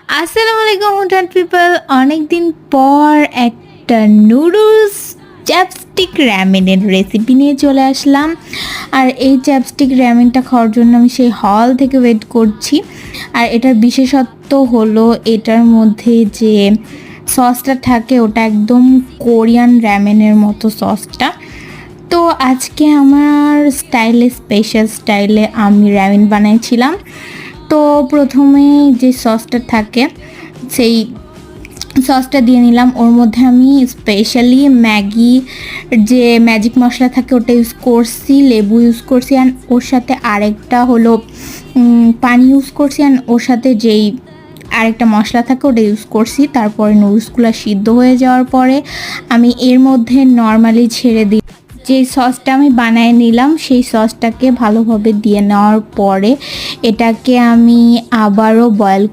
আসসালামু আলাইকুম hotel people. অনেকদিন পর একটা নুডলস চ্যাপস্টিক র্যামেনের রেসিপি নিয়ে চলে আসলাম। আর এই চ্যাপস্টিক র্যামেনটা খাওয়ার জন্য আমি সেই হল থেকে ওয়েট করছি। আর এটার বিশেষত্ব হলো এটার মধ্যে যে সসটা থাকে ওটা একদম কোরিয়ান র্যামেনের মতো সসটা। তো আজকে আমার স্পেশাল স্টাইলে আমি র্যামেন বানাইছিলাম। তো প্রথমে যে সসটা থাকে সেই সসটা দিয়ে নিলাম। ওর মধ্যে আমি স্পেশালি ম্যাগি যে ম্যাজিক মশলা থাকে ওটা ইউজ করছি, লেবু ইউজ করছি, অ্যান্ড ওর সাথে আরেকটা হলো পানি ইউজ করছি, অ্যান্ড ওর সাথে যেই আরেকটা মশলা থাকে ওটা ইউজ করছি। তারপরে নুডলসগুলো সিদ্ধ হয়ে যাওয়ার পরে আমি এর মধ্যে নর্মালি ছেড়ে দিই যে সসটা আমি বানিয়ে নিলাম, সেই সসটাকে ভালোভাবে দিয়ে নেওয়ার পরে এটাকে আমি আবারও বয়েল